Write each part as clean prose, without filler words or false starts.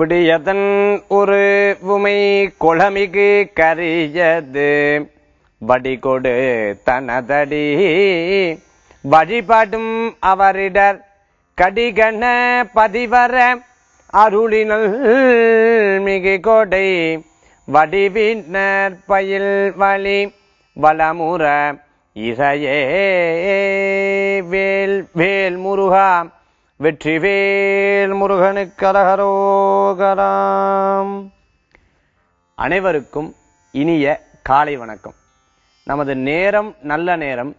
பிடியதன் ஒரு உமை கொளமிகு கரியது வடிகொடு தனதடி வழிபடும் அவரிடர் கடிகண பதிவர அருளினல் மிகு கொடை வடிவினர் பயில் வழி வளமுற இசையே வேல் வேல் முருகா வெற்றிவேல் முருகனுக்கு அரகரோகராம். அனைவருக்கும் இனிய காலை வணக்கம். நமது நேரம் நல்ல நேரம்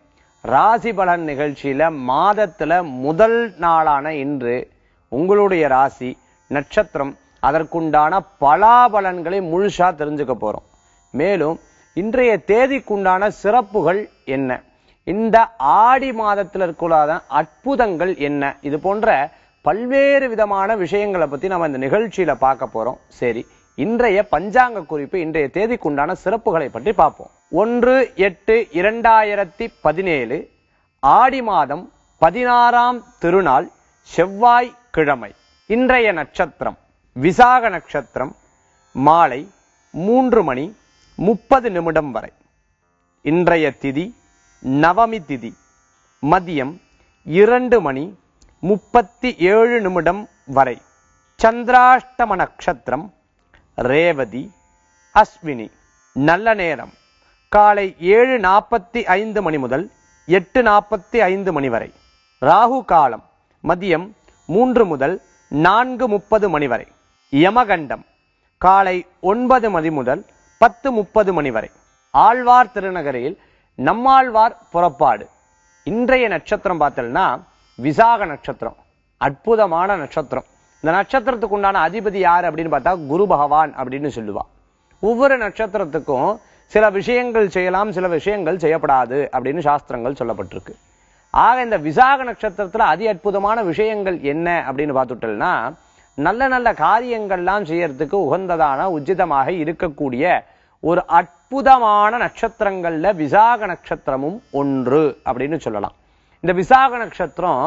ராசி பலன் நிகழ்ச்சியில மாதத்துல முதல் நாளான இன்று உங்களுடைய ராசி நட்சத்திரம் அதற்குண்டான பலாபலன்களை முழுசா தெரிஞ்சுக்க போறோம். மேலும் இன்றைய தேதிக்குண்டான சிறப்புகள் என்ன, இந்த ஆடி மாதத்தில் இருக்கக்கூடாத அற்புதங்கள் என்ன, இது போன்ற பல்வேறு விதமான விஷயங்களை பத்தி நம்ம இந்த நிகழ்ச்சியில பார்க்க போறோம். சரி, இன்றைய பஞ்சாங்க குறிப்பு இன்றைய தேதிக்குண்டான சிறப்புகளை பற்றி பார்ப்போம். 1/8/2017 ஆடி மாதம் 16ஆம் திருநாள் செவ்வாய் கிழமை. இன்றைய நட்சத்திரம் விசாக நட்சத்திரம். மாலை 3:30 வரை. இன்றைய திதி நவமி திதி. மதியம் 2:37 வரை. சந்திராஷ்டம நட்சத்திரம் ரேவதி அஸ்வினி. நல்ல நேரம் காலை 7:45 முதல் 8:45 வரை. ராகு காலம் மதியம் 3 முதல் 4:30 வரை. யமகண்டம் காலை 9 முதல் 10:30 வரை. ஆழ்வார் திருநகரில் நம்மாழ்வார் புறப்பாடு. இன்றைய நட்சத்திரம் பார்த்தோம்னா விசாக நட்சத்திரம். அற்புதமான நட்சத்திரம். இந்த நட்சத்திரத்துக்கு உண்டான அதிபதி யார் அப்படின்னு பார்த்தா குரு பகவான் அப்படின்னு சொல்லுவா. ஒவ்வொரு நட்சத்திரத்துக்கும் சில விஷயங்கள் செய்யலாம், சில விஷயங்கள் செய்யப்படாது அப்படின்னு சாஸ்திரங்கள் சொல்லப்பட்டிருக்கு. ஆக இந்த விசாக நட்சத்திரத்துல அதி அற்புதமான விஷயங்கள் என்ன அப்படின்னு பார்த்துட்டோம்னா, நல்ல நல்ல காரியங்கள்லாம் செய்யறதுக்கு உகந்ததான உச்சிதமாக இருக்கக்கூடிய ஒரு அற்புதமான நட்சத்திரங்கள்ல விசாக நட்சத்திரமும் ஒன்று அப்படின்னு சொல்லலாம். இந்த விசாக நட்சத்திரம்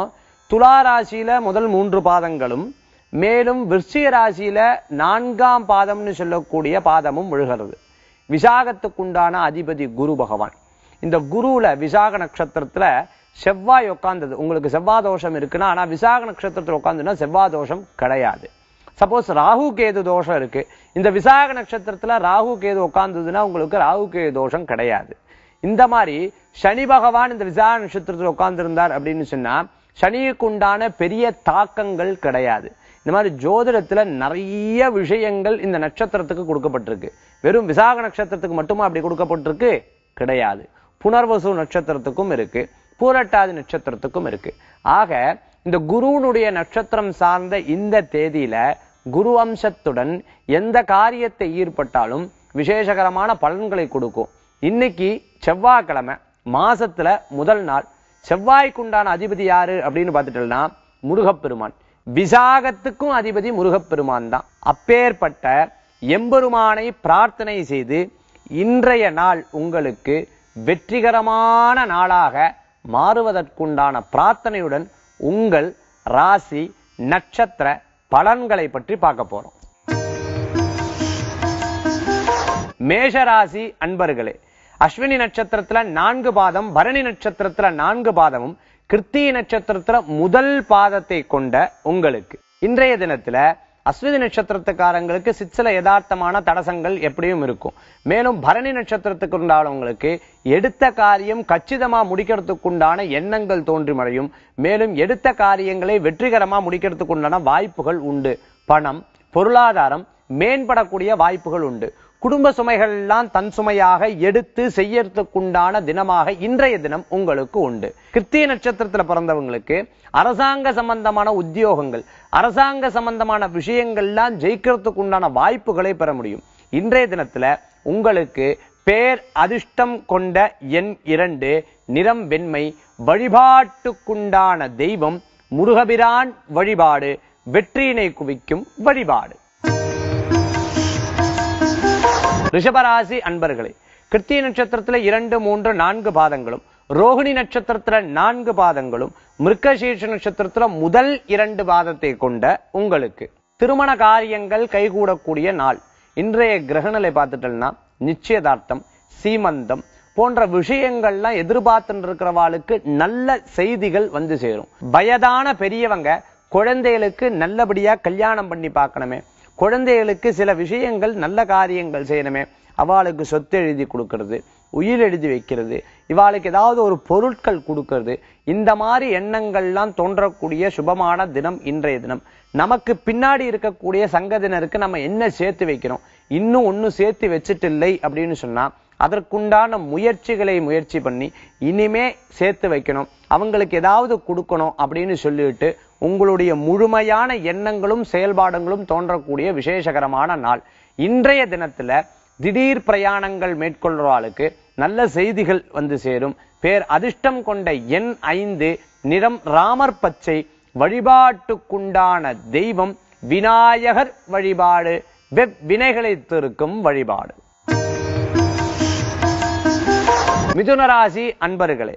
துலா ராசியில முதல் 3 பாதங்களும் மேலும் விருச்சிக ராசியில 4ஆம் பாதம்னு சொல்லக்கூடிய பாதமும் விழுகிறது. விசாகத்துக்குண்டான அதிபதி குரு பகவான். இந்த குருல விசாக நட்சத்திரத்துல செவ்வாய் உட்கார்ந்தது. உங்களுக்கு செவ்வாய் தோஷம் இருக்குன்னா, ஆனா விசாக நட்சத்திரத்தில் உட்கார்ந்துன்னா செவ்வாய் தோஷம் கிடையாது. சப்போஸ் ராகு கேது தோஷம் இருக்கு, இந்த விசாக நட்சத்திரத்துல ராகு கேது உட்கார்ந்ததுன்னா உங்களுக்கு ராகு கேது தோஷம் கிடையாது. இந்த மாதிரி சனி பகவான் இந்த விசாக நட்சத்திரத்தில் உட்கார்ந்திருந்தார் அப்படின்னு சொன்னா சனிக்கு உண்டான பெரிய தாக்கங்கள் கிடையாது. இந்த மாதிரி ஜோதிடத்துல நிறைய விஷயங்கள் இந்த நட்சத்திரத்துக்கு கொடுக்கப்பட்டிருக்கு. வெறும் விசாக நட்சத்திரத்துக்கு மட்டுமா அப்படி கொடுக்கப்பட்டிருக்கு? கிடையாது. புனர்வசு நட்சத்திரத்துக்கும் இருக்கு, பூரட்டாதி நட்சத்திரத்துக்கும் இருக்கு. ஆக இந்த குருனுடைய நட்சத்திரம் சார்ந்த இந்த தேதியில குரு அம்சத்துடன் எந்த காரியத்தை ஈடுபட்டாலும் விசேஷகரமான பலன்களை கொடுக்கும். இன்னைக்கு செவ்வாய்க்கிழமை, மாசத்துல முதல் நாள். செவ்வாய்க்குண்டான அதிபதி யாரு அப்படின்னு பார்த்துட்டோம்னா முருகப்பெருமான். விசாகத்துக்கும் அதிபதி முருகப்பெருமான் தான். அப்பேற்பட்ட எம்பெருமானை பிரார்த்தனை செய்து இன்றைய நாள் உங்களுக்கு வெற்றிகரமான நாளாக மாறுவதற்குண்டான பிரார்த்தனையுடன் உங்கள் ராசி நட்சத்திர பலன்களை பற்றி பார்க்க போறோம். மேஷராசி அன்பர்களே, அஸ்வினி நட்சத்திரத்துல 4 பாதம், பரணி நட்சத்திரத்துல 4 பாதமும், கிருத்திகை நட்சத்திரத்துல முதல் பாதத்தை கொண்ட உங்களுக்கு இன்றைய தினத்துல அஸ்வினி நட்சத்திரத்துக்காரங்களுக்கு சிற்சில யதார்த்தமான தடசங்கள் எப்படியும் இருக்கும். மேலும் பரணி நட்சத்திரத்துக்கு உண்டானவங்களுக்கு எடுத்த காரியம் கச்சிதமா முடிக்கிறதுக்கு உண்டான எண்ணங்கள் தோன்றி மறையும். மேலும் எடுத்த காரியங்களை வெற்றிகரமா முடிக்கிறதுக்கு உண்டான வாய்ப்புகள் உண்டு. பணம் பொருளாதாரம் மேம்படக்கூடிய வாய்ப்புகள் உண்டு. குடும்ப சுமைகள் எல்லாம் தன் சுமையாக எடுத்து செய்யறதுக்குண்டான தினமாக இன்றைய தினம் உங்களுக்கு உண்டு. கிருத்திகை நட்சத்திரத்துல பிறந்தவங்களுக்கு அரசாங்க சம்பந்தமான உத்தியோகங்கள், அரசாங்க சம்பந்தமான விஷயங்கள்லாம் ஜெயிக்கிறதுக்கு உண்டான வாய்ப்புகளை பெற முடியும். இன்றைய தினத்துல உங்களுக்கு பேர் அதிர்ஷ்டம் கொண்ட எண் 2, நிறம் வெண்மை. வழிபாட்டுக்குண்டான தெய்வம் முருகபிரான் வழிபாடு வெற்றியினை குவிக்கும் வழிபாடு. ரிஷபராசி அன்பர்களே, கிருத்திகை நட்சத்திரத்துல 2, 3, 4 பாதங்களும், ரோகிணி நட்சத்திரத்துல 4 பாதங்களும், மிருகசீர்ஷ நட்சத்திரத்துல முதல் 2 பாதத்தை கொண்ட உங்களுக்கு திருமண காரியங்கள் கைகூடக்கூடிய நாள். இன்றைய கிரகநிலை பார்த்துட்டோம்னா நிச்சயதார்த்தம், சீமந்தம் போன்ற விஷயங்கள்லாம் எதிர்பார்த்துட்டு இருக்கிறவாளுக்கு நல்ல செய்திகள் வந்து சேரும். வயதான பெரியவங்க குழந்தைகளுக்கு நல்லபடியா கல்யாணம் பண்ணி பார்க்கணுமே, குழந்தைகளுக்கு சில விஷயங்கள் நல்ல காரியங்கள் செய்யணுமே, அவளுக்கு சொத்து எழுதி கொடுக்கறது, உயிர் எழுதி வைக்கிறது, இவாளுக்கு ஏதாவது ஒரு பொருட்கள் கொடுக்கறது, இந்த மாதிரி எண்ணங்கள்லாம் தோன்றக்கூடிய சுபமான தினம் இன்றைய தினம். நமக்கு பின்னாடி இருக்கக்கூடிய சங்கதினருக்கு நம்ம என்ன சேர்த்து வைக்கிறோம், இன்னும் ஒன்னும் சேர்த்து வச்சுட்டு இல்லை அப்படின்னு சொன்னா அதற்குண்டான முயற்சி பண்ணி இனிமே சேர்த்து வைக்கணும், அவங்களுக்கு ஏதாவது கொடுக்கணும் அப்படின்னு சொல்லிட்டு உங்களுடைய முழுமையான எண்ணங்களும் செயல்பாடுகளும் தோன்றக்கூடிய விசேஷகரமான நாள். இன்றைய தினத்துல திடீர் பிரயாணங்கள் மேற்கொள்றவாளுக்கு நல்ல செய்திகள் வந்து சேரும். பேர் அதிர்ஷ்டம் கொண்ட எண் 5, நிறம் ராமர் பச்சை. வழிபாட்டுக்குண்டான தெய்வம் விநாயகர் வழிபாடு. வினைகளை தீர்க்கும் வழிபாடு. மிதுன ராசி அன்பர்களே,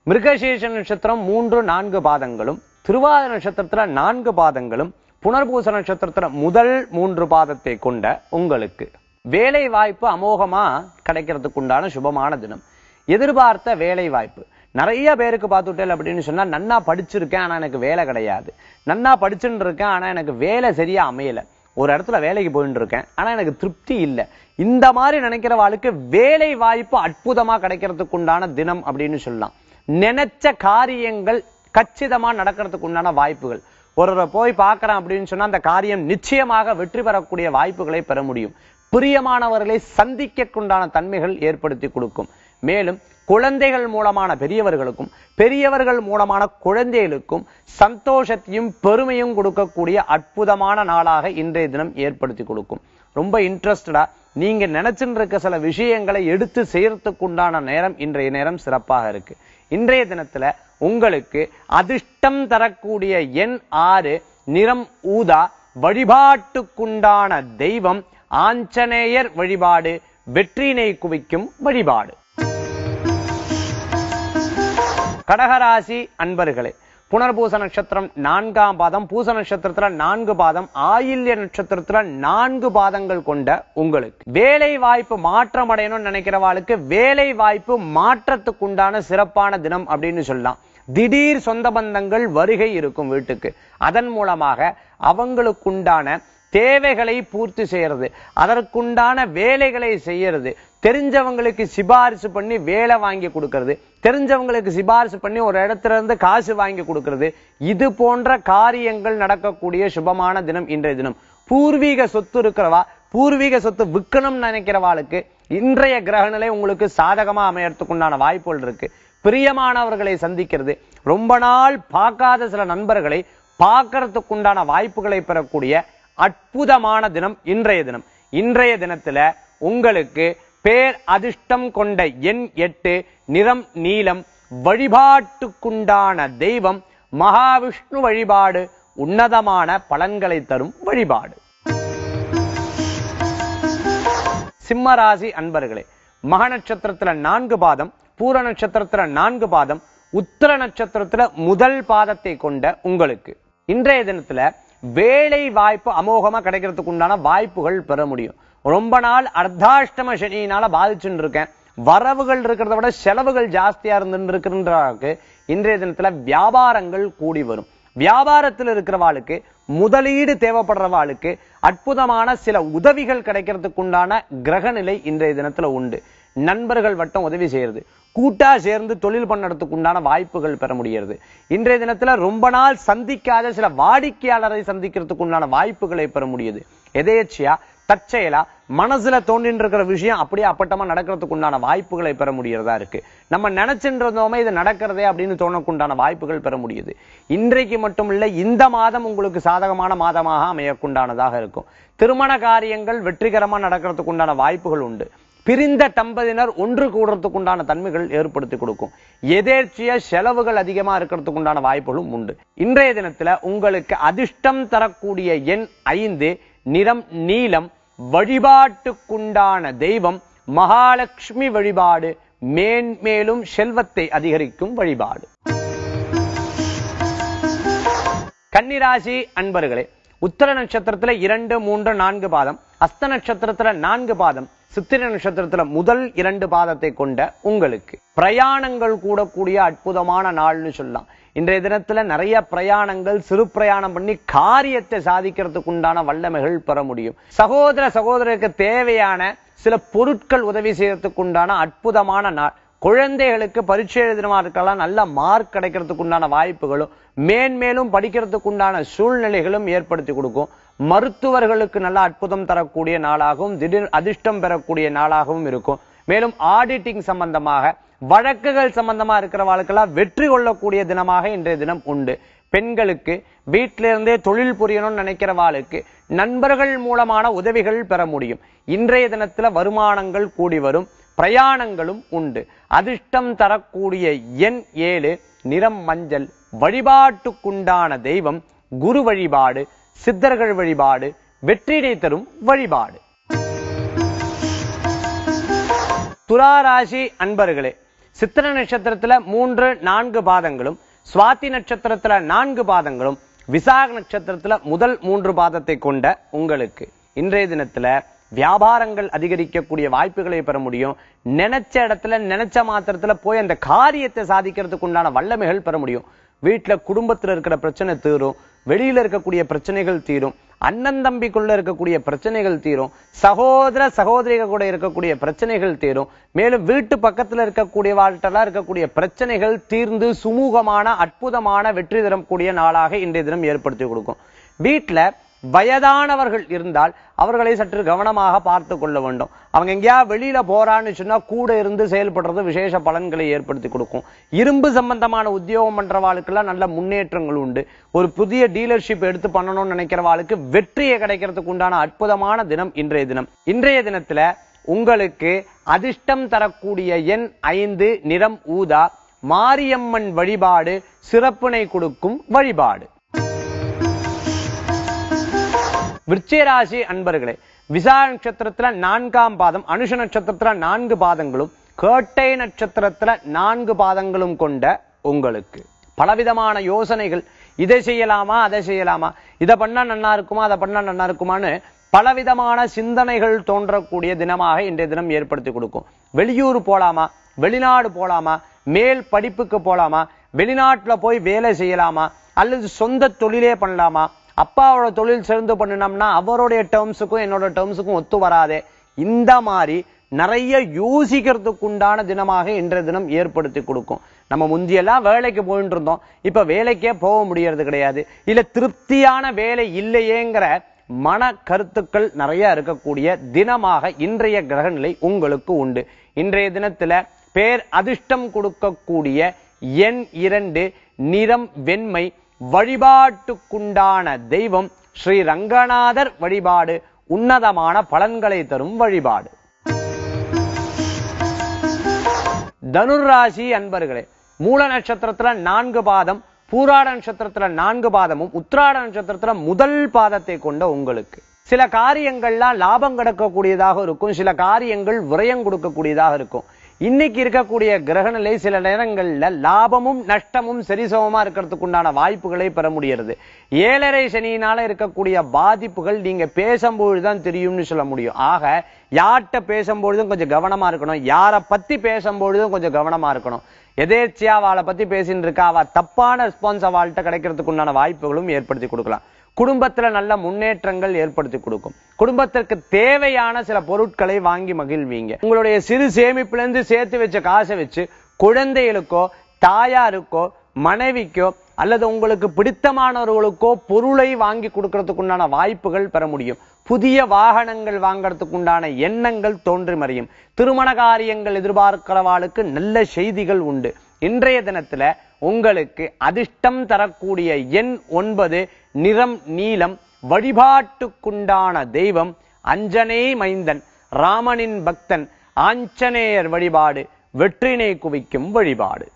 மிருகசீர்ஷ நட்சத்திரம் 3, 4 பாதங்களும், திருவாதிரை நட்சத்திரத்துல 4 பாதங்களும், புனர்பூச நட்சத்திரத்துல முதல் 3 பாதத்தை கொண்ட உங்களுக்கு வேலை வாய்ப்பு அமோகமா கிடைக்கிறதுக்கு உண்டான சுபமான தினம். எதிர்பார்த்த வேலை வாய்ப்பு நிறைய பேருக்கு பார்த்துட்டேன் அப்படின்னு சொன்னா, நன்னா படிச்சிருக்கேன் ஆனா எனக்கு வேலை கிடையாது, நன்னா படிச்சுட்டு இருக்கேன் ஆனா எனக்கு வேலை சரியா அமையல, ஒரு இடத்துல வேலைக்கு போயிட்டு இருக்கேன் ஆனா எனக்கு திருப்தி இல்லை, இந்த மாதிரி நினைக்கிறவாளுக்கு வேலை வாய்ப்பு அற்புதமா கிடைக்கிறதுக்கு உண்டான தினம் அப்படின்னு சொல்லலாம். நினைச்ச காரியங்கள் கச்சிதமா நடக்கிறதுக்கு உண்டான வாய்ப்புகள். ஒருவரை போய் பார்க்கறேன் அப்படின்னு சொன்னா அந்த காரியம் நிச்சயமாக வெற்றி பெறக்கூடிய வாய்ப்புகளை பெற முடியும். பிரியமானவர்களை சந்திக்கக்குண்டான தன்மைகள் ஏற்படுத்தி கொடுக்கும். மேலும் குழந்தைகள் மூலமான பெரியவர்களுக்கும், பெரியவர்கள் மூலமான குழந்தைகளுக்கும் சந்தோஷத்தையும் பெருமையும் கொடுக்கக்கூடிய அற்புதமான நாளாக இன்றைய தினம் ஏற்படுத்தி கொடுக்கும். ரொம்ப இன்ட்ரெஸ்டடா நீங்க நினைச்சுட்டு இருக்க சில விஷயங்களை எடுத்து செய்யறதுக்கு உண்டான நேரம் இன்றைய நேரம் சிறப்பாக இருக்கு. இன்றைய தினத்துல உங்களுக்கு அதிர்ஷ்டம் தரக்கூடிய எண் 6, நிறம் ஊதா. வழிபாட்டுக்குண்டான தெய்வம் ஆஞ்சநேயர் வழிபாடு. வெற்றினை குவிக்கும் வழிபாடு. கடகராசி அன்பர்களே, புனர்பூச நட்சத்திரம் 4ஆம் பாதம், பூச நட்சத்திரத்துல 4 பாதம், ஆயில்ய நட்சத்திரத்துல 4 பாதங்கள் கொண்ட உங்களுக்கு வேலை வாய்ப்பு மாற்றம் அடையணும்னு நினைக்கிறவாளுக்கு வேலை வாய்ப்பு மாற்றத்துக்குண்டான சிறப்பான தினம் அப்படின்னு சொல்லலாம். திடீர் சொந்த பந்தங்கள் வருகை இருக்கும் வீட்டுக்கு. அதன் மூலமாக அவங்களுக்குண்டான தேவைகளை பூர்த்தி செய்யறது, அதற்குண்டான வேலைகளை செய்யறது, தெரிஞ்சவங்களுக்கு சிபாரிசு பண்ணி வேலை வாங்கி கொடுக்கறது, தெரிஞ்சவங்களுக்கு சிபாரிசு பண்ணி ஒரு இடத்துல இருந்து காசு வாங்கி கொடுக்கறது, இது போன்ற காரியங்கள் நடக்கக்கூடிய சுபமான தினம் இன்றைய தினம். பூர்வீக சொத்து இருக்கிறவா, பூர்வீக சொத்து விற்கணும்னு நினைக்கிறவாளுக்கு இன்றைய கிரகநிலை உங்களுக்கு சாதகமா அமையறதுக்குண்டான வாய்ப்புகள் இருக்கு. பிரியமானவர்களை சந்திக்கிறது, ரொம்ப நாள் பார்க்காத சில நண்பர்களை பார்க்கறதுக்குண்டான வாய்ப்புகளை பெறக்கூடிய அற்புதமான தினம் இன்றைய தினம். இன்றைய தினத்துல உங்களுக்கு பேர் அதிர்ஷ்டம் கொண்ட எண் 8, நிறம் நீலம். வழிபாட்டுக்குண்டான தெய்வம் மகாவிஷ்ணு வழிபாடு. உன்னதமான பலன்களை தரும் வழிபாடு. சிம்மராசி அன்பர்களே, மக நட்சத்திரத்துல 4 பாதம், பூர நட்சத்திரத்துல 4 பாதம், உத்திர நட்சத்திரத்துல முதல் பாதத்தை கொண்ட உங்களுக்கு இன்றைய தினத்துல வேலை வாய்ப்பு அமோகமா கிடைக்கிறதுக்கு உண்டான வாய்ப்புகள் பெற முடியும். ரொம்ப நாள் அர்த்தாஷ்டம சனியினால பாதிச்சுட்டு இருக்கேன், வரவுகள் இருக்கிறத விட செலவுகள் ஜாஸ்தியா இருந்துருக்கு. இன்றைய தினத்துல வியாபாரங்கள் கூடி வரும். வியாபாரத்தில் இருக்கிறவாளுக்கு, முதலீடு தேவைப்படுறவாளுக்கு அற்புதமான சில உதவிகள் கிடைக்கிறதுக்கு உண்டான கிரகநிலை இன்றைய தினத்துல உண்டு. நண்பர்கள் வட்டம் உதவி செய்யறது, கூட்டா சேர்ந்து தொழில் பண்ணறதுக்கு உண்டான வாய்ப்புகள் பெற முடிகிறது. இன்றைய தினத்துல ரொம்ப நாள் சந்திக்காத சில வாடிக்கையாளரை சந்திக்கிறதுக்கு உண்டான வாய்ப்புகளை பெற முடியுது. எதேச்சியா தற்செயலா மனசுல தோன்றின்னு இருக்கிற விஷயம் அப்படியே அப்பட்டமா நடக்கிறதுக்கு உண்டான வாய்ப்புகளை பெற முடியறதா இருக்கு. நம்ம நினைச்சுன்றதோமே இது நடக்கிறதே அப்படின்னு தோணக்குண்டான வாய்ப்புகள் பெற முடியுது. இன்றைக்கு மட்டும் இல்ல, இந்த மாதம் உங்களுக்கு சாதகமான மாதமாக அமையக்குண்டானதாக இருக்கும். திருமண காரியங்கள் வெற்றிகரமா நடக்கிறதுக்கு உண்டான வாய்ப்புகள் உண்டு. பிரிந்த தம்பதியினர் ஒன்று கூடுறதுக்கு உண்டான தன்மைகள் ஏற்படுத்தி கொடுக்கும். எதேர்ச்சிய செலவுகள் அதிகமா இருக்கிறதுக்கு உண்டான வாய்ப்புகளும் உண்டு. இன்றைய தினத்துல உங்களுக்கு அதிர்ஷ்டம் தரக்கூடிய எண் 5, நிறம் நீலம். வழிபாட்டுக்குண்டான தெய்வம் மகாலட்சுமி வழிபாடு. மேன்மேலும் செல்வத்தை அதிகரிக்கும் வழிபாடு. கன்னிராசி அன்பர்களே, உத்தர நட்சத்திரத்துல 2, 3, 4 பாதம், அஸ்த நட்சத்திரத்துல 4 பாதம், சித்திரை நட்சத்திரத்துல முதல் 2 பாதத்தை கொண்ட உங்களுக்கு பிரயாணங்கள் கூடக்கூடிய அற்புதமான நாள்னு சொல்லலாம். இன்றைய தினத்துல நிறைய பிரயாணங்கள், சிறு பிரயாணம் பண்ணி காரியத்தை சாதிக்கிறதுக்கு உண்டான வல்லமைகள் பெற முடியும். சகோதர சகோதரருக்கு தேவையான சில பொருட்கள் உதவி செய்யறதுக்கு உண்டான அற்புதமான நாள். குழந்தைகளுக்கு பரீட்சை எழுதினமா இருக்கலாம், நல்ல மார்க் கிடைக்கிறதுக்கு உண்டான வாய்ப்புகளும், மேன்மேலும் படிக்கிறதுக்கு உண்டான சூழ்நிலைகளும் ஏற்படுத்தி கொடுக்கும். மருத்துவர்களுக்கு நல்ல அற்புதம் தரக்கூடிய நாளாகவும் திடீர் அதிர்ஷ்டம் பெறக்கூடிய நாளாகவும் இருக்கும். மேலும் ஆடிட்டிங் சம்பந்தமாக, வழக்குகள் சம்பந்தமா இருக்கிறவாளுக்கெல்லாம் வெற்றி கொள்ளக்கூடிய தினமாக இன்றைய தினம் உண்டு. பெண்களுக்கு வீட்டிலிருந்தே தொழில் புரியணும்னு நினைக்கிறவாளுக்கு நண்பர்கள் மூலமான உதவிகள் பெற முடியும். இன்றைய தினத்துல வருமானங்கள் கூடி வரும், பிரயாணங்களும் உண்டு. அதிர்ஷ்டம் தரக்கூடிய எண் 7, நிறம் மஞ்சள். வழிபாட்டுக்குண்டான தெய்வம் குரு வழிபாடு, சித்தர்கள் வழிபாடு, வெற்றியை தரும் வழிபாடு. துளாராசி அன்பர்களே, சித்திர நட்சத்திரத்துல 3, 4 பாதங்களும், சுவாதி நட்சத்திரத்துல 4 பாதங்களும், விசாக நட்சத்திரத்துல முதல் 3 பாதத்தை கொண்ட உங்களுக்கு இன்றைய தினத்துல வியாபாரங்கள் அதிகரிக்கக்கூடிய வாய்ப்புகளை பெற முடியும். நினைச்ச இடத்துல நினைச்ச மாத்திரத்துல போய் அந்த காரியத்தை சாதிக்கிறதுக்கு உண்டான வல்லமைகள் பெற முடியும். வீட்டுல குடும்பத்துல இருக்கிற பிரச்சனை தீரும், வெளியில இருக்கக்கூடிய பிரச்சனைகள் தீரும், அண்ணன் தம்பிக்குள்ள இருக்கக்கூடிய பிரச்சனைகள் தீரும், சகோதர சகோதரிகள் கூட இருக்கக்கூடிய பிரச்சனைகள் தீரும். மேலும் வீட்டு பக்கத்துல இருக்கக்கூடிய வாழ்க்கெல்லாம் இருக்கக்கூடிய பிரச்சனைகள் தீர்ந்து சுமூகமான அற்புதமான வெற்றி தரக்கூடிய நாளாக இன்றைய தினம் ஏற்படுத்தி கொடுக்கும். வீட்டுல வயதானவர்கள் இருந்தால் அவர்களை சற்று கவனமாக பார்த்து கொள்ள வேண்டும். அவங்க எங்கேயா வெளியில போறான்னு சொன்னா கூட இருந்து செயல்படுறது விசேஷ பலன்களை ஏற்படுத்தி கொடுக்கும். இரும்பு சம்பந்தமான உத்தியோகம் பண்றவாளுக்கெல்லாம் நல்ல முன்னேற்றங்கள் உண்டு. ஒரு புதிய டீலர்ஷிப் எடுத்து பண்ணணும்னு நினைக்கிறவாளுக்கு வெற்றியை கிடைக்கிறதுக்கு உண்டான அற்புதமான தினம் இன்றைய தினம். இன்றைய தினத்துல உங்களுக்கு அதிர்ஷ்டம் தரக்கூடிய எண் 5, நிறம் ஊதா. மாரியம்மன் வழிபாடு சிறப்பினை கொடுக்கும் வழிபாடு. விருச்சிகராசி அன்பர்களே, விசாக நட்சத்திரத்துல 4ஆம் பாதம், அனுஷ நட்சத்திரத்துல 4 பாதங்களும், கேட்டை நட்சத்திரத்துல 4 பாதங்களும் கொண்ட உங்களுக்கு பலவிதமான யோசனைகள். இதை செய்யலாமா, அதை செய்யலாமா, இதை பண்ணா நன்னா இருக்குமா, அதை பண்ணா நன்னா இருக்குமான்னு பலவிதமான சிந்தனைகள் தோன்றக்கூடிய தினமாக இன்றைய தினம் ஏற்படுத்தி கொடுக்கும். வெளியூர் போலாமா, வெளிநாடு போலாமா, மேல் படிப்புக்கு போலாமா, வெளிநாட்டுல போய் வேலை செய்யலாமா, அல்லது சொந்த தொழிலே பண்ணலாமா, அப்பாவோட தொழில் சேர்ந்து பண்ணினோம்னா அவருடைய டேர்ம்ஸுக்கும் என்னோட டேர்ம்ஸுக்கும் ஒத்து வராதே, இந்த மாதிரி நிறைய யோசிக்கிறதுக்கு உண்டான தினமாக இன்றைய தினம் ஏற்படுத்தி கொடுக்கும். நம்ம முந்தியெல்லாம் வேலைக்கு போயிட்டு இருந்தோம், இப்ப வேலைக்கே போக முடியறது கிடையாது, இல்ல திருப்தியான வேலை இல்லையேங்கிற மன கருத்துக்கள் நிறைய இருக்கக்கூடிய தினமாக இன்றைய கிரகநிலை உங்களுக்கு உண்டு. இன்றைய தினத்துல பேர் அதிர்ஷ்டம் கொடுக்கக்கூடிய எண் 2, நிறம் வெண்மை. வழிபாட்டுக்குண்டான தெய்வம் ஸ்ரீ ரங்கநாதர் வழிபாடு உன்னதமான பலன்களை தரும் வழிபாடு. தனுராசி அன்பர்களே, மூல நட்சத்திரத்துல 4 பாதம், பூராட நட்சத்திரத்துல 4 பாதமும், உத்திராட நட்சத்திரத்துல முதல் பாதத்தை கொண்ட உங்களுக்கு சில காரியங்கள்லாம் லாபம் கிடைக்கக்கூடியதாக இருக்கும், சில காரியங்கள் விரயம் கொடுக்கக்கூடியதாக இருக்கும். இன்னைக்கு இருக்கக்கூடிய கிரகநிலை சில நேரங்கள்ல லாபமும் நஷ்டமும் சரிசமமா இருக்கிறதுக்கு உண்டான வாய்ப்புகளை பெற முடிகிறது. 7.5 சனியினால இருக்கக்கூடிய பாதிப்புகள் நீங்க பேசும்பொழுதுதான் தெரியும்னு சொல்ல முடியும். ஆக யார்கிட்ட பேசும்பொழுதும் கொஞ்சம் கவனமா இருக்கணும், யாரை பத்தி பேசும்பொழுதும் கொஞ்சம் கவனமா இருக்கணும். எதேர்ச்சியா அவளை பத்தி பேசின்னு இருக்கா, அவ தப்பான ரெஸ்பான்ஸ் அவள்கிட்ட கிடைக்கிறதுக்கு உண்டான வாய்ப்புகளும் ஏற்படுத்தி கொடுக்கலாம். குடும்பத்துல நல்ல முன்னேற்றங்கள் ஏற்படுத்தி கொடுக்கும். குடும்பத்திற்கு தேவையான சில பொருட்களை வாங்கி மகிழ்வீங்க. உங்களுடைய சிறு சேமிப்புல இருந்து சேர்த்து வச்ச காசை வச்சு குழந்தைகளுக்கோ, தாயாருக்கோ, மனைவிக்கோ அல்லது உங்களுக்கு பிடித்தமானவர்களுக்கோ பொருளை வாங்கி கொடுக்கறதுக்கு உண்டான வாய்ப்புகள் பெற முடியும். புதிய வாகனங்கள் வாங்கறதுக்கு உண்டான எண்ணங்கள் தோன்றி மறையும். திருமண காரியங்கள் எதிர்பார்க்கிறவாளுக்கு நல்ல செய்திகள் உண்டு. இன்றைய தினத்துல உங்களுக்கு அதிர்ஷ்டம் தரக்கூடிய எண் 9, நிறம் நீலம். வழிபாட்டுக்குண்டான தெய்வம் அஞ்சனை மைந்தன், ராமனின் பக்தன், ஆஞ்சநேயர் வழிபாடு வெற்றினை குவிக்கும் வழிபாடு.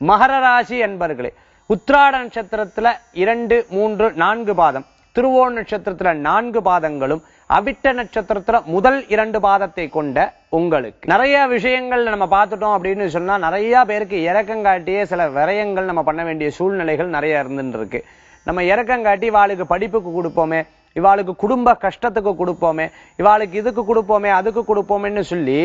மகர ராசி அன்பர்களே, உத்திராட நட்சத்திரத்துல 2, 3, 4 பாதம், திருவோண நட்சத்திரத்துல 4 பாதங்களும் அவிட்ட நட்சத்திரத்துல முதல் 2 பாதத்தை கொண்ட உங்களுக்கு நிறைய விஷயங்கள் நம்ம பார்த்துட்டோம் அப்படின்னு சொன்னா நிறைய பேருக்கு இறக்கங்காட்டியே சில விரயங்கள் நம்ம பண்ண வேண்டிய சூழ்நிலைகள் நிறைய இருந்துட்டு இருக்கு. நம்ம இறக்கங்காட்டி இவாளுக்கு படிப்புக்கு கொடுப்போமே, இவாளுக்கு குடும்ப கஷ்டத்துக்கு கொடுப்போமே, இவாளுக்கு இதுக்கு கொடுப்போமே அதுக்கு கொடுப்போமேன்னு சொல்லி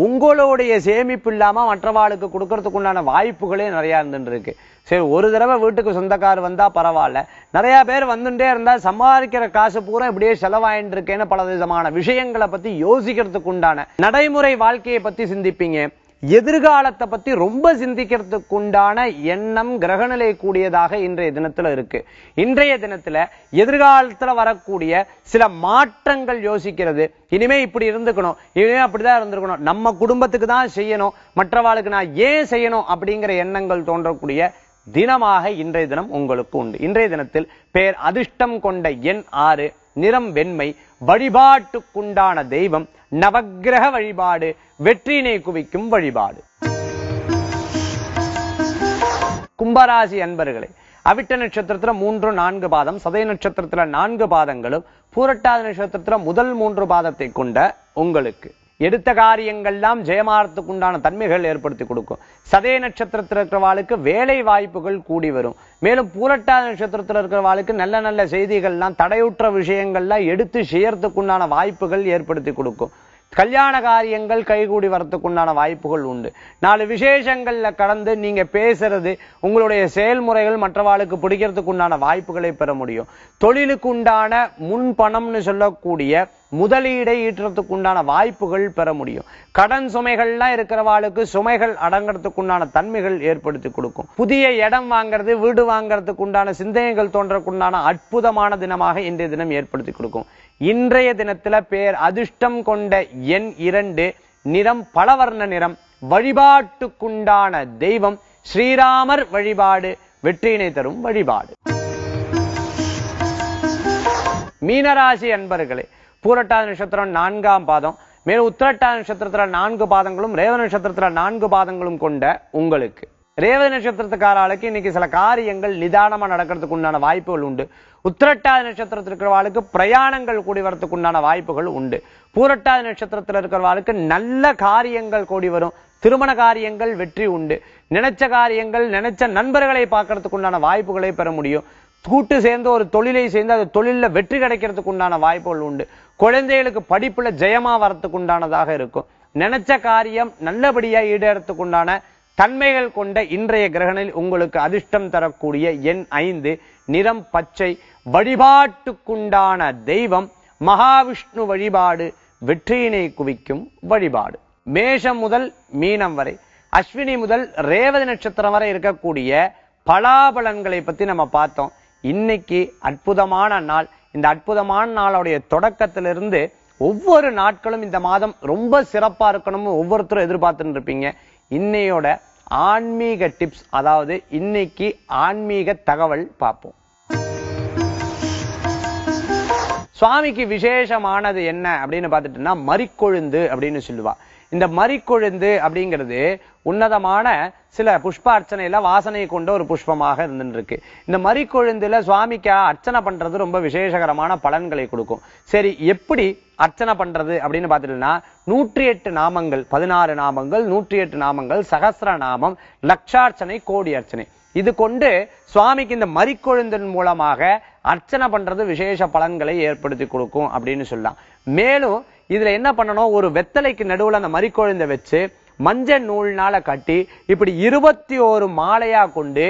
உங்களுடைய சேமிப்பு இல்லாம மற்றவாளுக்கு கொடுக்கறதுக்கு உண்டான வாய்ப்புகளே நிறைய இருந்துட்டு இருக்கு. சரி, ஒரு தடவை வீட்டுக்கு சொந்தக்கார் வந்தா பரவாயில்ல, நிறைய பேர் வந்துட்டே இருந்தா சம்பாதிக்கிற காசு பூரா இப்படியே செலவாயின்னு இருக்கேன்னு பல விதமான விஷயங்களை பத்தி யோசிக்கிறதுக்கு உண்டான நடைமுறை வாழ்க்கையை பத்தி சிந்திப்பீங்க. எதிர்காலத்தை பத்தி ரொம்ப சிந்திக்கிறதுக்கு உண்டான எண்ணம் கிரகநிலை கூடியதாக இன்றைய தினத்துல இருக்கு. இன்றைய தினத்துல எதிர்காலத்துல வரக்கூடிய சில மாற்றங்கள் யோசிக்கிறது. இனிமே இப்படி இருந்துக்கணும், இனிமே அப்படிதான் இருந்திருக்கணும், நம்ம குடும்பத்துக்கு தான் செய்யணும், மற்றவாளுக்கு நான் ஏன் செய்யணும் அப்படிங்கிற எண்ணங்கள் தோன்றக்கூடிய தினமாக இன்றைய தினம் உங்களுக்கு உண்டு. இன்றைய தினத்தில் பேர் அதிர்ஷ்டம் கொண்ட எண் 6, நிறம் வெண்மை, வழிபாட்டுக்குண்டான தெய்வம் நவக்கிரக வழிபாடு, வெற்றியினை குவிக்கும் வழிபாடு. கும்பராசி அன்பர்களே, அவிட்ட நட்சத்திரத்துல 3, 4 பாதம், சதய நட்சத்திரத்துல 4 பாதங்களும், பூரட்டாதி நட்சத்திரத்துல முதல் 3 பாதத்தை கொண்ட உங்களுக்கு எடுத்த காரியங்கள்லாம் ஜெயமாறத்துக்கு உண்டான தன்மைகள் ஏற்படுத்தி கொடுக்கும். சதய நட்சத்திரத்தில் இருக்கிறவாளுக்கு வேலை வாய்ப்புகள் கூடி வரும். மேலும் பூரட்டாதி நட்சத்திரத்தில் இருக்கிறவாளுக்கு நல்ல நல்ல செய்திகள்லாம் தடையுற்ற விஷயங்கள்லாம் எடுத்து செய்யறதுக்கு உண்டான வாய்ப்புகள் ஏற்படுத்தி கொடுக்கும். கல்யாண காரியங்கள் கைகூடி வரத்துக்குண்டான வாய்ப்புகள் உண்டு. 4 விசேஷங்கள்ல கடந்து நீங்க பேசுறது, உங்களுடைய செயல்முறைகள் மற்றவாளுக்கு பிடிக்கிறதுக்கு உண்டான வாய்ப்புகளை பெற முடியும். தொழிலுக்கு உண்டான முன்பணம்னு சொல்லக்கூடிய முதலீடை ஈட்டுறதுக்கு உண்டான வாய்ப்புகள் பெற முடியும். கடன் சுமைகள்லாம் இருக்கிறவாளுக்கு சுமைகள் அடங்கிறதுக்கு உண்டான தன்மைகள் ஏற்படுத்தி கொடுக்கும். புதிய இடம் வாங்கிறது, வீடு வாங்கறதுக்கு உண்டான சிந்தனைகள் தோன்றக்குண்டான அற்புதமான தினமாக இன்றைய தினம் ஏற்படுத்தி கொடுக்கும். இன்றைய தினத்துல பேர் அதிர்ஷ்டம் கொண்ட எண் 2, நிறம் பலவர்ண நிறம், வழிபாட்டுக்குண்டான தெய்வம் ஸ்ரீராமர் வழிபாடு, வெற்றியினை தரும் வழிபாடு. மீனராசி அன்பர்களே, பூரட்டாதி நட்சத்திரம் 4ஆம் பாதம், மேலும் உத்திரட்டாதி நட்சத்திரத்துல 4 பாதங்களும், ரேவதி நட்சத்திரத்துல 4 பாதங்களும் கொண்ட உங்களுக்கு ரேவதி நட்சத்திரத்துக்காரர்களுக்கு இன்னைக்கு சில காரியங்கள் நிதானமா நடக்கிறதுக்கு உண்டான வாய்ப்புகள் உண்டு. உத்திரட்டாதி நட்சத்திரத்தில் இருக்கிறவாளுக்கு பிரயாணங்கள் கூடி வரத்துக்கு உண்டான வாய்ப்புகள் உண்டு. பூரட்டாதி நட்சத்திரத்தில் இருக்கிறவாளுக்கு நல்ல காரியங்கள் கூடி வரும். திருமண காரியங்கள் வெற்றி உண்டு. நினைச்ச காரியங்கள், நினைச்ச நண்பர்களை பார்க்கறதுக்கு உண்டான வாய்ப்புகளை பெற முடியும். கூட்டு சேர்ந்து ஒரு தொழிலை சேர்ந்து அது தொழில வெற்றி கிடைக்கிறதுக்கு உண்டான வாய்ப்புகள் உண்டு. குழந்தைகளுக்கு படிப்புல ஜெயமா வரத்துக்கு உண்டானதாக இருக்கும். நினைச்ச காரியம் நல்லபடியா ஈடேறதுக்கு உண்டான தன்மைகள் கொண்ட இன்றைய கிரகணில் உங்களுக்கு அதிர்ஷ்டம் தரக்கூடிய எண் 5, நிறம் பச்சை, வழிபாட்டுக்குண்டான தெய்வம் மகாவிஷ்ணு வழிபாடு, வெற்றியினை குவிக்கும் வழிபாடு. மேஷம் முதல் மீனம் வரை, அஸ்வினி முதல் ரேவதி நட்சத்திரம் வரை இருக்கக்கூடிய பலாபலன்களை பத்தி நம்ம பார்த்தோம். இன்னைக்கு அற்புதமான நாள். இந்த அற்புதமான நாளுடைய தொடக்கத்திலிருந்து ஒவ்வொரு நாட்களும் இந்த மாதம் ரொம்ப சிறப்பா இருக்கணும்னு ஒவ்வொருத்தரும் எதிர்பார்த்துட்டு இருப்பீங்க. இன்னையோட ஆன்மீக டிப்ஸ், அதாவது இன்னைக்கு ஆன்மீக தகவல் பார்ப்போம். சுவாமிக்கு விசேஷமானது என்ன அப்படின்னு பார்த்துட்டோம்னா மரிக்கொழுந்து அப்படின்னு சொல்லுவா. இந்த மரிக்கொழுந்து அப்படிங்கிறது உன்னதமான சில புஷ்ப அர்ச்சனையில வாசனை கொண்ட ஒரு புஷ்பமாக இருந்துருக்கு. இந்த மரிக்கொழுந்துல சுவாமிக்கு அர்ச்சனை பண்றது ரொம்ப விசேஷகரமான பலன்களை கொடுக்கும். சரி, எப்படி அர்ச்சனை பண்றது அப்படின்னு பார்த்துட்டோம்னா 108 நாமங்கள், 16 நாமங்கள், 108 நாமங்கள், சகஸ்ர நாமம், லட்சார்ச்சனை, கோடி அர்ச்சனை, இது கொண்டு சுவாமிக்கு இந்த மரிக்கொழுந்தின் மூலமாக அர்ச்சனை பண்றது விசேஷ பலன்களை ஏற்படுத்தி கொடுக்கும் அப்படின்னு சொல்லலாம். மேலும் இதுல என்ன பண்ணணும், ஒரு வெத்தலைக்கு நடுவுல அந்த மரிக்கொழுந்தை வச்சு மஞ்சள் நூல்னால கட்டி இப்படி 21 மாலையா கொண்டு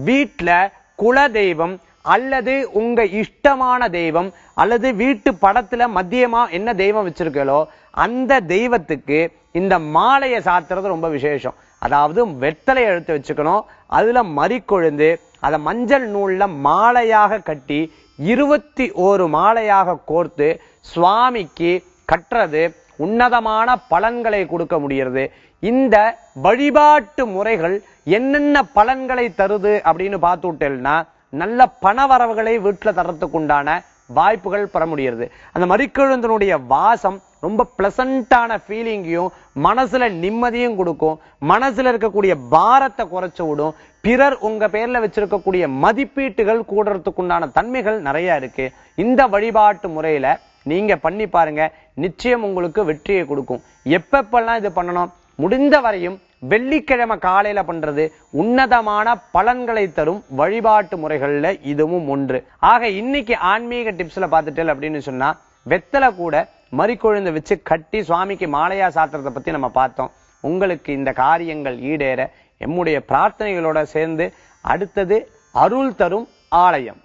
வீட்டுல குல தெய்வம் அல்லது உங்க இஷ்டமான தெய்வம் அல்லது வீட்டு படத்துல மத்தியமா என்ன தெய்வம் வச்சிருக்கோ அந்த தெய்வத்துக்கு இந்த மாலையை சாத்துறது ரொம்ப விசேஷம். அதாவது வெத்தலை எடுத்து வச்சுக்கணும், அதுல மரிக்கொழுந்து அதை மஞ்சள் நூல்ல மாலையாக கட்டி 21 மாலையாக கோர்த்து சுவாமிக்கு கட்டுறது உன்னதமான பலன்களை கொடுக்க முடிகிறது. இந்த வழிபாட்டு முறைகள் என்னென்ன பலன்களை தருது அப்படின்னு பார்த்து விட்டேன்னா நல்ல பணவரவுகளை வீட்டுல தரத்துக்கு உண்டான வாய்ப்புகள் பெற முடிகிறது. அந்த மறிக்கொழுந்தனுடைய வாசம் ரொம்ப பிளசண்டான ஃபீலிங்கையும் மனசுல நிம்மதியும் கொடுக்கும். மனசுல இருக்கக்கூடிய பாரத்தை குறைச்சு விடும். பிறர் உங்க பேர்ல வச்சிருக்கக்கூடிய மதிப்பீட்டுகள் கூடுறதுக்குண்டான தன்மைகள் நிறைய இருக்கு. இந்த வழிபாட்டு முறையில நீங்க பண்ணி பாருங்க, நிச்சயம் உங்களுக்கு வெற்றியை கொடுக்கும். எப்பப்பெல்லாம் இது பண்ணணும், முடிந்த வரையும் வெள்ளிக்கிழமை காலையில பண்றது உன்னதமான பலன்களை தரும் வழிபாட்டு முறைகள்ல இதுவும் ஒன்று. ஆக இன்னைக்கு ஆன்மீக டிப்ஸ்ல பார்த்துட்டேன் அப்படின்னு சொன்னா, வெத்தலை கூட மறிக்கொழுந்து வச்சு கட்டி சுவாமிக்கு மாலையா சாத்துறதை பத்தி நம்ம பார்த்தோம். உங்களுக்கு இந்த காரியங்கள் ஈடேற எம்முடைய பிரார்த்தனைகளோட சேர்ந்து அடுத்தது அருள் தரும் ஆலயம்.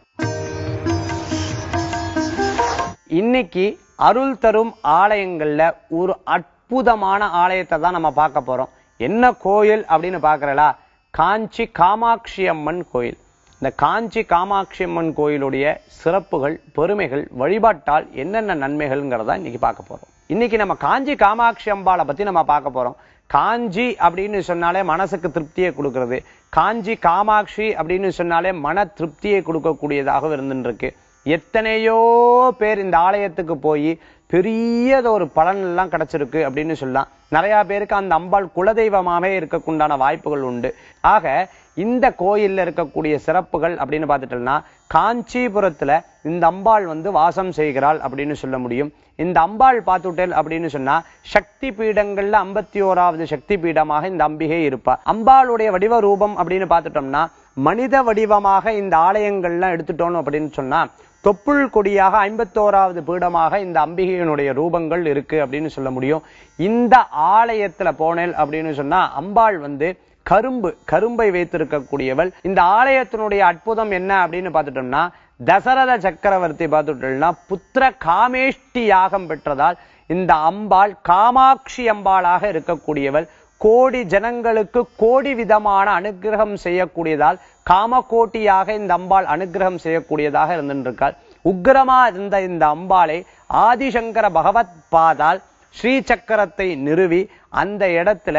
இன்னைக்கு அருள் தரும் ஆலயங்கள்ல ஒரு அற்புதமான ஆலயத்தை தான் நம்ம பார்க்க போறோம். என்ன கோயில் அப்படின்னு பாக்குறா, காஞ்சி காமாட்சி அம்மன் கோயில். இந்த காஞ்சி காமாட்சி அம்மன் கோயிலுடைய சிறப்புகள், பெருமைகள், வழிபாட்டால் என்னென்ன நன்மைகள்ங்கிறத இன்னைக்கு பார்க்க போறோம். இன்னைக்கு நம்ம காஞ்சி காமாட்சி அம்பாளை பத்தி நம்ம பார்க்க போறோம். காஞ்சி அப்படின்னு சொன்னாலே மனசுக்கு திருப்தியை கொடுக்கிறது. காஞ்சி காமாட்சி அப்படின்னு சொன்னாலே மன திருப்தியை கொடுக்கக்கூடியதாக இருந்துருக்கு. எத்தனையோ பேர் இந்த ஆலயத்துக்கு போய் பெரிய ஒரு பலன் எல்லாம் கிடைச்சிருக்கு அப்படின்னு சொல்லலாம். நிறைய பேருக்கு அந்த அம்பாள் குலதெய்வமாவே இருக்கக்குண்டான வாய்ப்புகள் உண்டு. ஆக இந்த கோயில்ல இருக்கக்கூடிய சிறப்புகள் அப்படின்னு பார்த்துட்டோம்னா, காஞ்சிபுரத்துல இந்த அம்பாள் வாசம் செய்கிறாள் அப்படின்னு சொல்ல முடியும். இந்த அம்பாள் பார்த்துட்டேன் அப்படின்னு சொன்னா, சக்தி பீடங்கள்ல 51வது சக்தி பீடமாக இந்த அம்பிகை இருப்பா. அம்பாளுடைய வடிவ ரூபம் அப்படின்னு பார்த்துட்டோம்னா, மனித வடிவமாக இந்த ஆலயங்கள்லாம் எடுத்துட்டோம் அப்படின்னு சொன்னா, தொப்புள் கொடியாக 51வது பீடமாக இந்த அம்பிகையினுடைய ரூபங்கள் இருக்கு அப்படின்னு சொல்ல முடியும். இந்த ஆலயத்துல போனேன் அப்படின்னு சொன்னா, அம்பாள் கரும்பை வைத்திருக்கக்கூடியவள். இந்த ஆலயத்தினுடைய அற்புதம் என்ன அப்படின்னு பார்த்துட்டோம்னா, தசரத சக்கரவர்த்தி பார்த்துட்டோம்னா புத்திர காமேஷ்டி யாகம் பெற்றதால் இந்த அம்பாள் காமாட்சி அம்பாளாக இருக்கக்கூடியவள். கோடி ஜனங்களுக்கு கோடி விதமான அனுகிரகம் செய்யக்கூடியதால் காமகோட்டியாக இந்த அம்பாள் அனுகிரகம் செய்யக்கூடியதாக இருந்திருக்காள். உக்கிரமா இருந்த இந்த அம்பாளை ஆதிசங்கர பகவத் பாதால் ஸ்ரீ சக்கரத்தை நிறுவி அந்த இடத்துல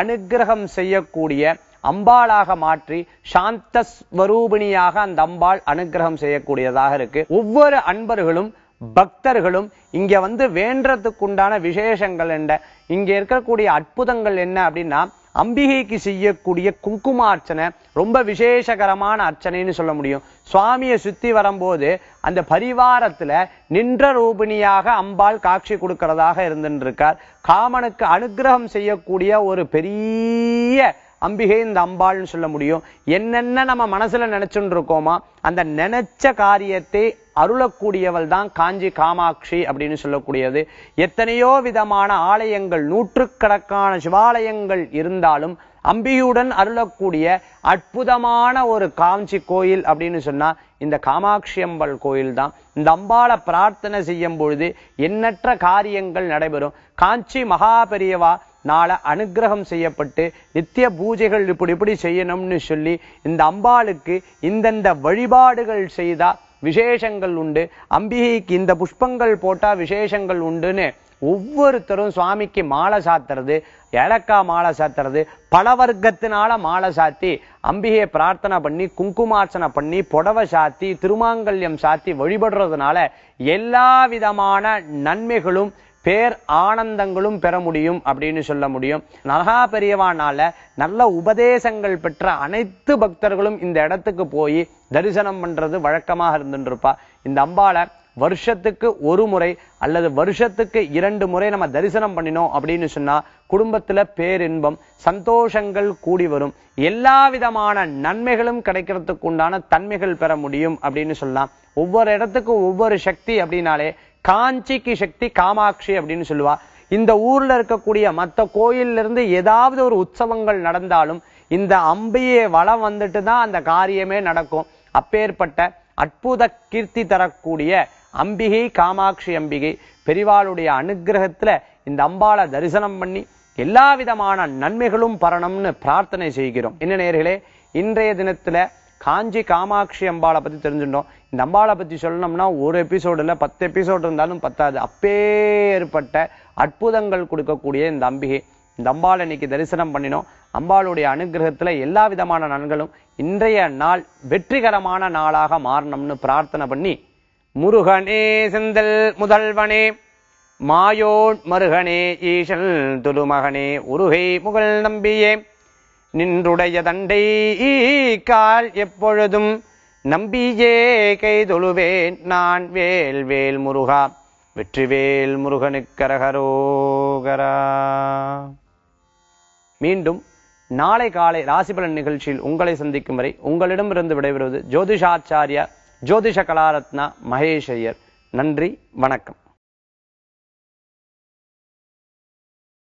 அனுகிரகம் செய்யக்கூடிய அம்பாளாக மாற்றி சாந்த ஸ்வரூபிணியாக அந்த அம்பாள் அனுகிரகம் செய்யக்கூடியதாக இருக்கு. ஒவ்வொரு அன்பர்களும் பக்தர்களும் இங்க வேண்டறதுக்குண்டான விசேஷங்கள் என்ன, இங்க இருக்கக்கூடிய அற்புதங்கள் என்ன அப்படின்னா, அம்பிகைக்கு செய்யக்கூடிய குங்குமார்ச்சனை ரொம்ப விசேஷகரமான அர்ச்சனைன்னு சொல்ல முடியும். சுவாமியை சுத்தி வரும்போது அந்த பரிவாரத்துல நின்ற ரூபிணியாக அம்பாள் காட்சி கொடுக்கிறதாக இருந்துருக்கார். காமனுக்கு அனுகிரகம் செய்யக்கூடிய ஒரு பெரிய அம்பிகை இந்த அம்பாள்னு சொல்ல முடியும். என்னென்ன நம்ம மனசுல நினைச்சுட்டு இருக்கோமா அந்த நினைச்ச காரியத்தை அருளக்கூடியவள் தான் காஞ்சி காமாட்சி அப்படின்னு சொல்லக்கூடியது. எத்தனையோ விதமான ஆலயங்கள், நூற்றுக்கணக்கான சிவாலயங்கள் இருந்தாலும் அம்பிகையுடன் அருளக்கூடிய அற்புதமான ஒரு காஞ்சி கோயில் அப்படின்னு சொன்னா இந்த காமாட்சி அம்பாள் கோயில் தான். இந்த அம்பாளை பிரார்த்தனை செய்யும் பொழுது எண்ணற்ற காரியங்கள் நடைபெறும். காஞ்சி மகாபெரியவா நாளை அனுகிரகம் செய்யப்பட்டு நித்திய பூஜைகள் இப்படி செய்யணும்னு சொல்லி இந்த அம்பாளுக்கு இந்தந்த வழிபாடுகள் செய்தா விசேஷங்கள் உண்டு, அம்பிகைக்கு இந்த புஷ்பங்கள் போட்டா விசேஷங்கள் உண்டுன்னு ஒவ்வொருத்தரும் சுவாமிக்கு மாலை சாத்துறது, ஏலக்காய் மாலை சாத்துறது, பல வர்க்கத்தினால மாலை சாத்தி அம்பிகையை பிரார்த்தனை பண்ணி குங்குமார்ச்சனை பண்ணி புடவை சாத்தி திருமாங்கல்யம் சாத்தி வழிபடுறதுனால எல்லா விதமான நன்மைகளும் பேர் ஆனந்தங்களும் பெற முடியும் அப்படின்னு சொல்ல முடியும். மகா பெரியவானால நல்ல உபதேசங்கள் பெற்ற அனைத்து பக்தர்களும் இந்த இடத்துக்கு போய் தரிசனம் பண்றது வழக்கமாக இருந்துருப்பா. இந்த அம்பாளை வருஷத்துக்கு ஒரு முறை அல்லது வருஷத்துக்கு 2 முறை நம்ம தரிசனம் பண்ணினோம் அப்படின்னு சொன்னா குடும்பத்துல பேரின்பம் சந்தோஷங்கள் கூடி வரும். எல்லா விதமான நன்மைகளும் கிடைக்கிறதுக்கு உண்டான தன்மைகள் பெற முடியும் அப்படின்னு சொல்லலாம். ஒவ்வொரு இடத்துக்கு ஒவ்வொரு சக்தி அப்படின்னாலே காஞ்சிக்கு சக்தி காமாட்சி அப்படின்னு சொல்லுவா. இந்த ஊர்ல இருக்கக்கூடிய மற்ற கோயில்ல இருந்து ஏதாவது ஒரு உற்சவங்கள் நடந்தாலும் இந்த அம்பியை வளம் வந்துட்டு தான் அந்த காரியமே நடக்கும். அப்பேற்பட்ட அற்புத கீர்த்தி தரக்கூடிய அம்பிகை காமாட்சி அம்பிகை பெரிவாளுடைய அனுகிரகத்துல இந்த அம்பாளை தரிசனம் பண்ணி எல்லா விதமான நன்மைகளும் பரணும்னு பிரார்த்தனை செய்கிறோம். என்ன நேயர்களே, இன்றைய தினத்துல காஞ்சி காமாட்சி அம்பாளை பத்தி தெரிஞ்சுட்டோம். இந்த அம்பாளை பத்தி சொல்லணும்னா ஒரு எபிசோடுல 10 எபிசோடு இருந்தாலும் பத்தாது. அப்பேற்பட்ட அற்புதங்கள் கொடுக்கக்கூடிய இந்த அம்பிகை, இந்த அம்பாளை இன்னைக்கு தரிசனம் பண்ணினோம். அம்பாளுடைய அனுகிரகத்துல எல்லா விதமான நன்களும் இன்றைய நாள் வெற்றிகரமான நாளாக மாறணும்னு பிரார்த்தனை பண்ணி முருகனே செந்தல் முதல்வனே மாயோன் மருகனே ஈசல் துலுமகனே உருகை முகல் நம்பியே நின்றுடைய தண்டை கால் எப்பொழுதும் நம்பியே கை தொழுவேன் நான் வேல் வேல் முருகா வெற்றிவேல் முருகனுக்கரகரோகரா. மீண்டும் நாளை காலை ராசிபலன் நிகழ்ச்சியில் உங்களை சந்திக்கும் வரை உங்களிடமிருந்து விடைபெறுவது ஜோதிஷாச்சாரியா ஜோதிஷ கலாரத்னா மகேஷ் ஐயர். நன்றி, வணக்கம்.